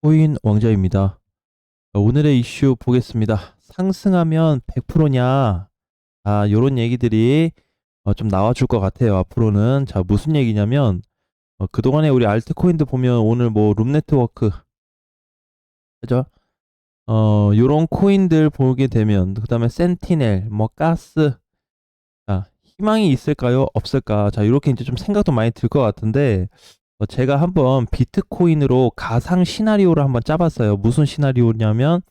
코인 왕자입니다. 오늘의 이슈 보겠습니다. 상승하면 100%냐? 요런 얘기들이 좀 나와줄 것 같아요. 앞으로는. 자, 무슨 얘기냐면, 그동안에 우리 알트코인들 보면 오늘 뭐 룸네트워크, 그죠? 요런 코인들 보게 되면, 그 다음에 센티넬, 뭐 가스, 자, 희망이 있을까요? 없을까? 자, 이렇게 이제 좀 생각도 많이 들 것 같은데, 제가 한번 비트코인으로 가상 시나리오를 한번 짜봤어요. 무슨 시나리오냐면,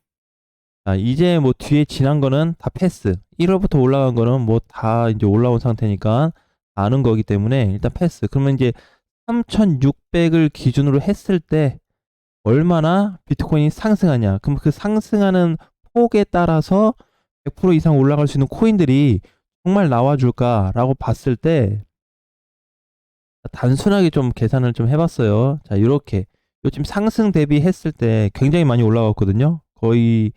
이제 뭐 뒤에 지난 거는 다 패스. 1월부터 올라간 거는 뭐 다 이제 올라온 상태니까 아는 거기 때문에 일단 패스. 그러면 이제 3,600을 기준으로 했을 때 얼마나 비트코인이 상승하냐. 그럼 그 상승하는 폭에 따라서 100% 이상 올라갈 수 있는 코인들이 정말 나와줄까라고 봤을 때 단순하게 좀 계산을 좀 해봤어요. 자, 이렇게 요즘 상승 대비했을 때 굉장히 많이 올라갔거든요. 거의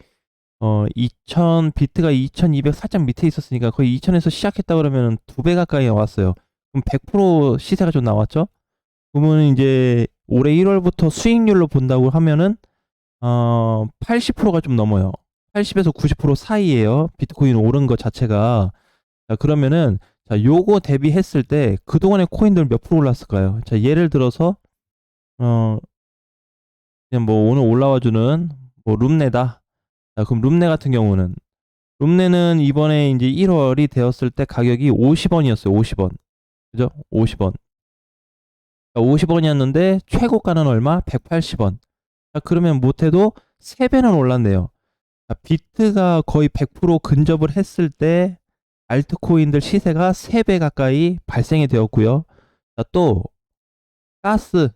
2000 비트가 2200 살짝 밑에 있었으니까 거의 2000에서 시작했다 그러면 2배 가까이 나왔어요. 그럼 100% 시세가 좀 나왔죠? 그러면 이제 올해 1월부터 수익률로 본다고 하면은 80%가 좀 넘어요. 80에서 90% 사이에요. 비트코인 오른 것 자체가. 자, 그러면은 자, 요거 대비했을 때 그동안의 코인들 몇 프로 올랐을까요? 자, 예를 들어서 어 그냥 뭐 오늘 올라와 주는 뭐 룸네다. 자, 그럼 룸네 같은 경우는 룸네는 이번에 이제 1월이 되었을 때 가격이 50원이었어요. 50원. 그죠? 50원. 50원이었는데 최고가는 얼마? 180원. 자, 그러면 못해도 3배는 올랐네요. 자, 비트가 거의 100% 근접을 했을 때 알트코인들 시세가 3배 가까이 발생이 되었고요. 자, 또 가스.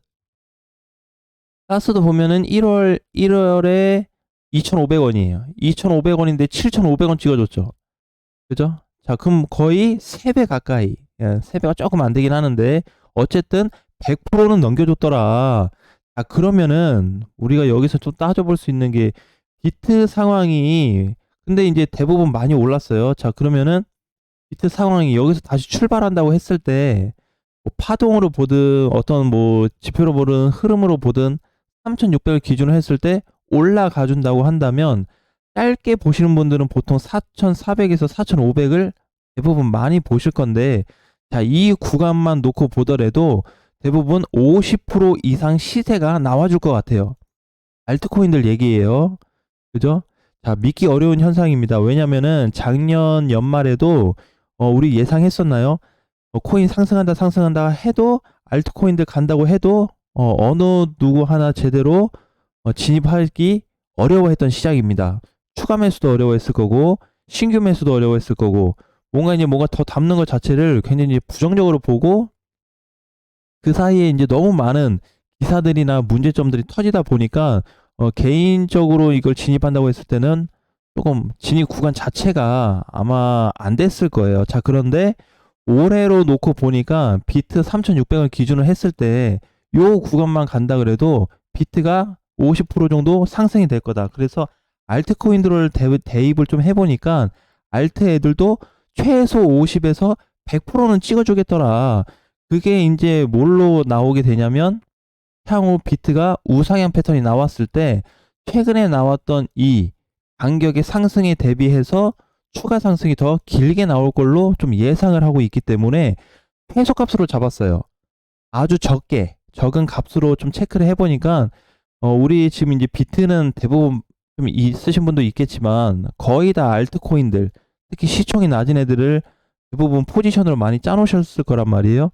가스도 보면은 1월에 2,500원이에요. 2,500원인데 7,500원 찍어줬죠. 그죠? 자, 그럼 거의 3배 가까이. 3배가 조금 안 되긴 하는데, 어쨌든 100%는 넘겨줬더라. 자, 그러면은, 우리가 여기서 좀 따져볼 수 있는 게, 비트 상황이, 근데 이제 대부분 많이 올랐어요. 자, 그러면은, 비트 상황이 여기서 다시 출발한다고 했을 때, 뭐 파동으로 보든, 어떤 뭐, 지표로 보든, 흐름으로 보든, 3,600을 기준으로 했을 때, 올라가 준다고 한다면, 짧게 보시는 분들은 보통 4,400에서 4,500을 대부분 많이 보실 건데, 자, 이 구간만 놓고 보더라도 대부분 50% 이상 시세가 나와줄 것 같아요. 알트코인들 얘기예요. 그죠? 자, 믿기 어려운 현상입니다. 왜냐면은 작년 연말에도 우리 예상했었나요? 코인 상승한다 상승한다 해도 알트코인들 간다고 해도 어느 누구 하나 제대로 진입하기 어려워했던 시작입니다. 추가 매수도 어려워했을 거고 신규 매수도 어려워했을 거고 뭔가 이제 뭔가 더 담는 것 자체를 굉장히 부정적으로 보고 그 사이에 이제 너무 많은 기사들이나 문제점들이 터지다 보니까 개인적으로 이걸 진입한다고 했을 때는 조금 진입 구간 자체가 아마 안 됐을 거예요. 자, 그런데 올해로 놓고 보니까 비트 3,600을 기준으로 했을 때 요 구간만 간다 그래도 비트가 50% 정도 상승이 될 거다. 그래서 알트코인들을 대입을 좀 해보니까 알트 애들도 최소 50에서 100%는 찍어주겠더라. 그게 이제 뭘로 나오게 되냐면 향후 비트가 우상향 패턴이 나왔을 때 최근에 나왔던 이 간격의 상승에 대비해서 추가 상승이 더 길게 나올 걸로 좀 예상을 하고 있기 때문에 최소값으로 잡았어요. 아주 적은 값으로 좀 체크를 해보니까 우리 지금 이제 비트는 대부분 좀 있으신 분도 있겠지만 거의 다 알트코인들 특히 시총이 낮은 애들을 대부분 포지션으로 많이 짜놓으셨을 거란 말이에요.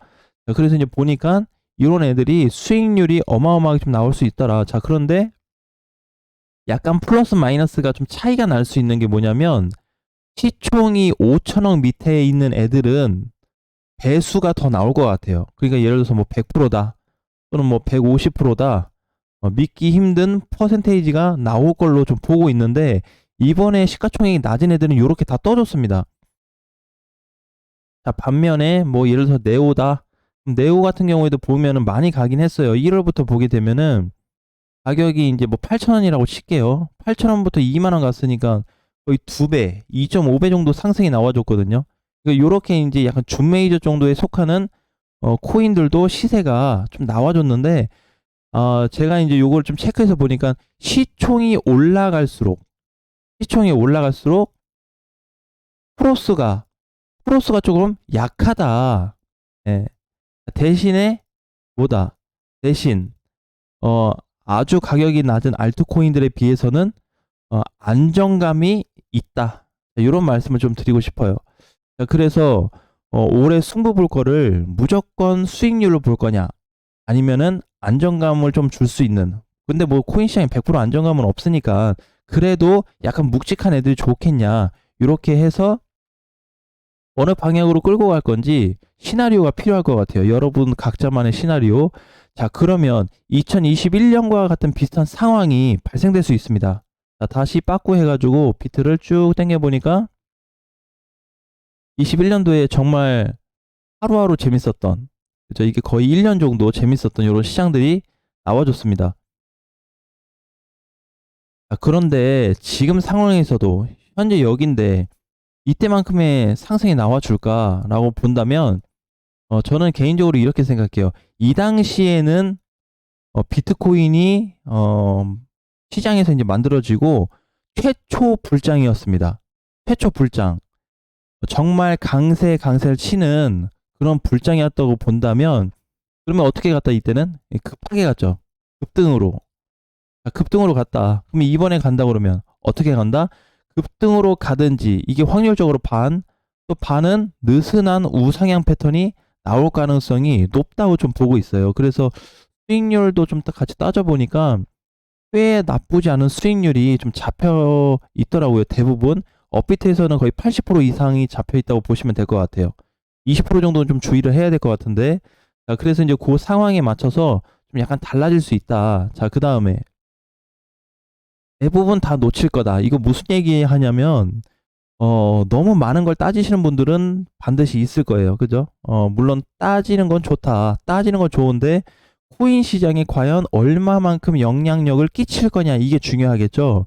그래서 이제 보니까 이런 애들이 수익률이 어마어마하게 좀 나올 수 있더라. 자, 그런데 약간 플러스 마이너스가 좀 차이가 날 수 있는 게 뭐냐면 시총이 5천억 밑에 있는 애들은 배수가 더 나올 것 같아요. 그러니까 예를 들어서 뭐 100%다 또는 뭐 150%다 믿기 힘든 퍼센테이지가 나올 걸로 좀 보고 있는데 이번에 시가총액이 낮은 애들은 이렇게 다 떠줬습니다. 자, 반면에 뭐 예를 들어서 네오다. 네오 같은 경우에도 보면은 많이 가긴 했어요. 1월부터 보게 되면은 가격이 이제 뭐 8,000원이라고 칠게요. 8,000원부터 2만 원 갔으니까 거의 2배, 2.5배 정도 상승이 나와줬거든요. 그러니까 요렇게 이제 약간 준 메이저 정도에 속하는 코인들도 시세가 좀 나와줬는데 제가 이제 요걸 좀 체크해서 보니까 시총이 올라갈수록 프로스가 조금 약하다. 예. 대신에 뭐다? 대신 아주 가격이 낮은 알트코인들에 비해서는 안정감이 있다. 이런 말씀을 좀 드리고 싶어요. 그래서 올해 승부 볼 거를 무조건 수익률로 볼 거냐, 아니면은 안정감을 좀 줄 수 있는. 근데 뭐 코인 시장에 100% 안정감은 없으니까 그래도 약간 묵직한 애들이 좋겠냐, 이렇게 해서 어느 방향으로 끌고 갈 건지 시나리오가 필요할 것 같아요. 여러분 각자만의 시나리오. 자, 그러면 2021년과 같은 비슷한 상황이 발생될 수 있습니다. 자, 다시 빠꾸 해가지고 비트를 쭉 당겨보니까 21년도에 정말 하루하루 재밌었던, 그죠? 이게 거의 1년 정도 재밌었던 이런 시장들이 나와줬습니다. 자, 그런데 지금 상황에서도 현재 여기인데 이때만큼의 상승이 나와줄까라고 본다면 저는 개인적으로 이렇게 생각해요. 이 당시에는 비트코인이 시장에서 이제 만들어지고 최초 불장이었습니다. 최초 불장. 정말 강세를 치는 그런 불장이었다고 본다면, 그러면 어떻게 갔다 이때는? 급하게 갔죠. 급등으로. 급등으로 갔다. 그럼 이번에 간다 그러면 어떻게 간다? 급등으로 가든지, 이게 확률적으로 반, 또 반은 느슨한 우상향 패턴이 나올 가능성이 높다고 좀 보고 있어요. 그래서 수익률도 좀 같이 따져보니까 꽤 나쁘지 않은 수익률이 좀 잡혀 있더라고요. 대부분 업비트에서는 거의 80% 이상이 잡혀 있다고 보시면 될 것 같아요. 20% 정도는 좀 주의를 해야 될 것 같은데, 자, 그래서 이제 그 상황에 맞춰서 좀 약간 달라질 수 있다. 자, 그 다음에 대부분 다 놓칠 거다. 이거 무슨 얘기 하냐면 너무 많은 걸 따지시는 분들은 반드시 있을 거예요. 그죠? 물론 따지는 건 좋다. 따지는 건 좋은데 코인 시장에 과연 얼마만큼 영향력을 끼칠 거냐, 이게 중요하겠죠.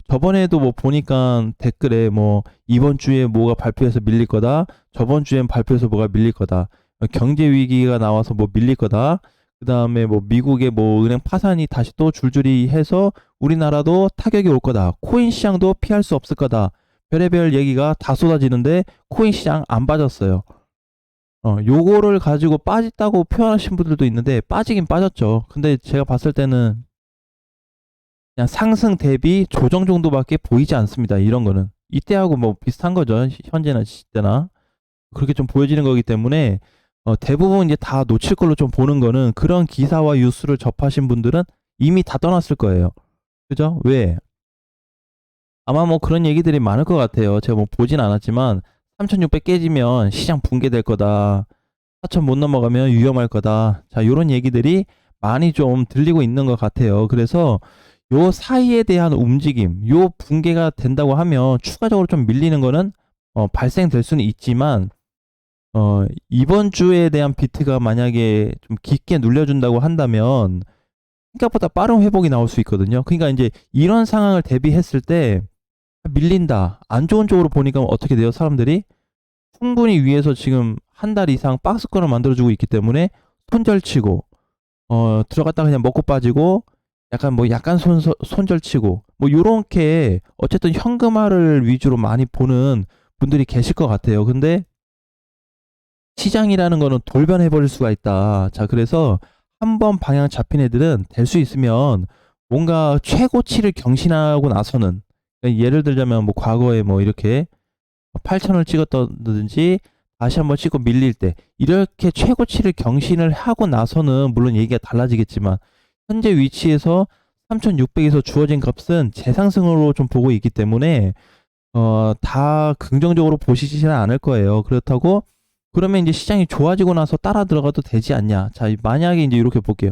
저번에도 뭐 보니까 댓글에 뭐 이번 주에 뭐가 발표해서 밀릴 거다. 저번 주엔 발표해서 뭐가 밀릴 거다. 경제 위기가 나와서 뭐 밀릴 거다. 그 다음에 뭐 미국의 뭐 은행 파산이 다시 또 줄줄이 해서 우리나라도 타격이 올 거다. 코인 시장도 피할 수 없을 거다. 별의별 얘기가 다 쏟아지는데 코인 시장 안 빠졌어요. 요거를 가지고 빠졌다고 표현하신 분들도 있는데 빠지긴 빠졌죠. 근데 제가 봤을 때는 그냥 상승 대비 조정 정도밖에 보이지 않습니다. 이런 거는 이때하고 뭐 비슷한 거죠. 현재나 시대나 그렇게 좀 보여지는 거기 때문에 대부분 이제 다 놓칠 걸로 좀 보는 거는, 그런 기사와 뉴스를 접하신 분들은 이미 다 떠났을 거예요. 그죠? 왜? 아마 뭐 그런 얘기들이 많을 것 같아요. 제가 뭐 보진 않았지만 3600 깨지면 시장 붕괴될 거다. 4000 못 넘어가면 위험할 거다. 자, 요런 얘기들이 많이 좀 들리고 있는 것 같아요. 그래서 요 사이에 대한 움직임, 요 붕괴가 된다고 하면 추가적으로 좀 밀리는 거는 발생될 수는 있지만, 이번 주에 대한 비트가 만약에 좀 깊게 눌려준다고 한다면 생각보다 빠른 회복이 나올 수 있거든요. 그러니까 이제 이런 상황을 대비했을 때 밀린다, 안 좋은 쪽으로 보니까 어떻게 돼요? 사람들이 충분히 위에서 지금 한 달 이상 박스권을 만들어주고 있기 때문에 손절치고, 들어갔다가 그냥 먹고 빠지고, 약간 손절치고, 뭐 요렇게 어쨌든 현금화를 위주로 많이 보는 분들이 계실 것 같아요. 근데 시장이라는 거는 돌변해버릴 수가 있다. 자, 그래서 한번 방향 잡힌 애들은 될 수 있으면 뭔가 최고치를 경신하고 나서는, 그러니까 예를 들자면 뭐 과거에 뭐 이렇게 8천을 찍었다든지 다시 한번 찍고 밀릴 때 이렇게 최고치를 경신을 하고 나서는 물론 얘기가 달라지겠지만, 현재 위치에서 3600에서 주어진 값은 재상승으로 좀 보고 있기 때문에 다 긍정적으로 보시지는 않을 거예요. 그렇다고 그러면 이제 시장이 좋아지고 나서 따라 들어가도 되지 않냐. 자, 만약에 이제 이렇게 볼게요.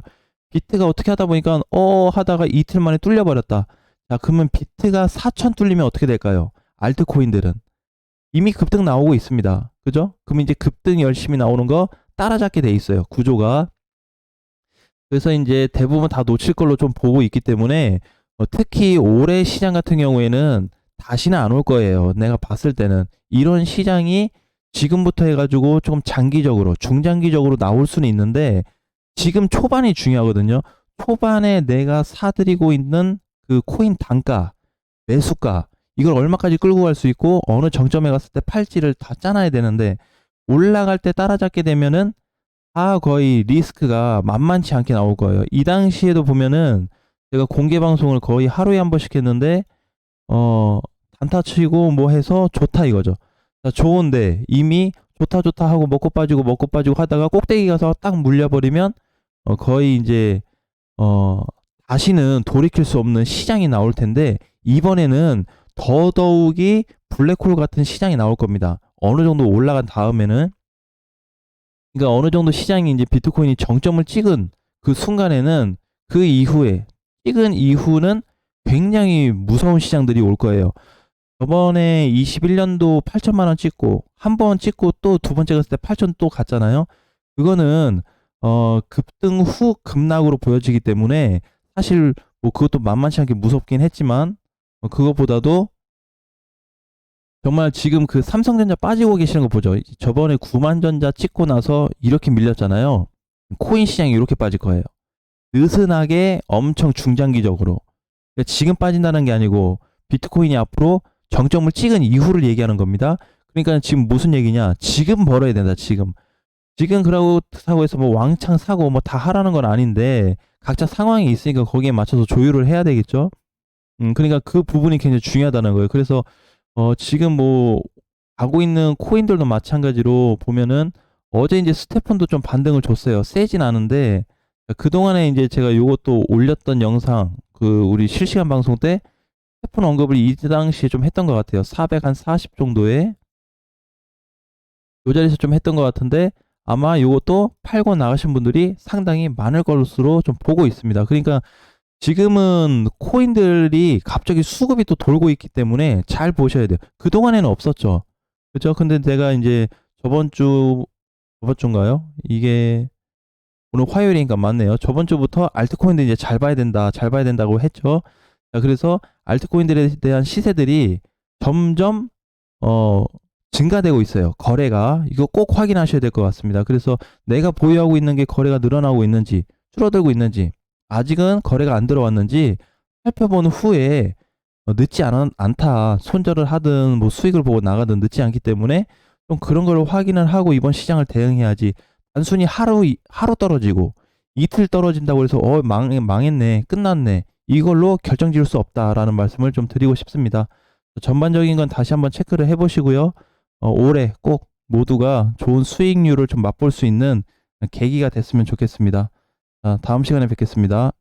비트가 어떻게 하다 보니까 하다가 이틀 만에 뚫려버렸다. 자, 그러면 비트가 4000 뚫리면 어떻게 될까요? 알트코인들은 이미 급등 나오고 있습니다. 그죠? 그럼 이제 급등 열심히 나오는 거 따라잡게 돼 있어요. 구조가. 그래서 이제 대부분 다 놓칠 걸로 좀 보고 있기 때문에 특히 올해 시장 같은 경우에는 다시는 안 올 거예요. 내가 봤을 때는 이런 시장이 지금부터 해가지고 조금 장기적으로, 중장기적으로 나올 수는 있는데 지금 초반이 중요하거든요. 초반에 내가 사들이고 있는 그 코인 단가, 매수가, 이걸 얼마까지 끌고 갈 수 있고 어느 정점에 갔을 때 팔지를 다 짜놔야 되는데, 올라갈 때 따라잡게 되면은 다 거의 리스크가 만만치 않게 나올 거예요. 이 당시에도 보면은 제가 공개 방송을 거의 하루에 한 번씩 했는데, 단타 치고 뭐 해서 좋다 이거죠. 자, 좋은데 이미 좋다 좋다 하고 먹고 빠지고 하다가 꼭대기 가서 딱 물려버리면 거의 이제 어 다시는 돌이킬 수 없는 시장이 나올 텐데, 이번에는 더더욱이 블랙홀 같은 시장이 나올 겁니다. 어느 정도 올라간 다음에는, 그러니까 어느 정도 시장이 이제 비트코인이 정점을 찍은 그 순간에는, 그 이후에 찍은 이후는 굉장히 무서운 시장들이 올 거예요. 저번에 21년도 8천만 원 찍고 한 번 찍고 또 두 번째 갔을 때 8천 또 갔잖아요. 그거는 급등 후 급락으로 보여지기 때문에 사실 뭐 그것도 만만치 않게 무섭긴 했지만, 그것보다도 정말 지금 그 삼성전자 빠지고 계시는 거 보죠. 저번에 9만 전자 찍고 나서 이렇게 밀렸잖아요. 코인 시장이 이렇게 빠질 거예요. 느슨하게 엄청 중장기적으로. 그러니까 지금 빠진다는 게 아니고 비트코인이 앞으로 정점을 찍은 이후를 얘기하는 겁니다. 그러니까 지금 무슨 얘기냐? 지금 벌어야 된다. 지금 그렇다고 해서 뭐 왕창 사고 뭐 다 하라는 건 아닌데, 각자 상황이 있으니까 거기에 맞춰서 조율을 해야 되겠죠. 그러니까 그 부분이 굉장히 중요하다는 거예요. 그래서 지금 뭐 가고 있는 코인들도 마찬가지로 보면은, 어제 이제 스테펀도 좀 반등을 줬어요. 세진 않은데, 그동안에 이제 제가 요것도 올렸던 영상, 그 우리 실시간 방송 때 스테픈 언급을 이 당시에 좀 했던 것 같아요. 440 정도에 요 자리에서 좀 했던 것 같은데, 아마 요것도 팔고 나가신 분들이 상당히 많을 것으로 좀 보고 있습니다. 그러니까 지금은 코인들이 갑자기 수급이 또 돌고 있기 때문에 잘 보셔야 돼요. 그동안에는 없었죠. 그죠? 근데 제가 이제 저번 주인가요? 이게 오늘 화요일이니까 맞네요. 저번 주부터 알트코인들 이제 잘 봐야 된다, 잘 봐야 된다고 했죠. 자, 그래서 알트코인들에 대한 시세들이 점점 증가되고 있어요. 거래가. 이거 꼭 확인하셔야 될 것 같습니다. 그래서 내가 보유하고 있는 게 거래가 늘어나고 있는지, 줄어들고 있는지, 아직은 거래가 안 들어왔는지 살펴본 후에 늦지 않다. 손절을 하든 뭐 수익을 보고 나가든 늦지 않기 때문에 좀 그런 걸 확인을 하고 이번 시장을 대응해야지, 단순히 하루 떨어지고 이틀 떨어진다고 해서 망했네, 끝났네, 이걸로 결정 지을 수 없다라는 말씀을 좀 드리고 싶습니다. 전반적인 건 다시 한번 체크를 해보시고요. 올해 꼭 모두가 좋은 수익률을 좀 맛볼 수 있는 계기가 됐으면 좋겠습니다. 자, 다음 시간에 뵙겠습니다.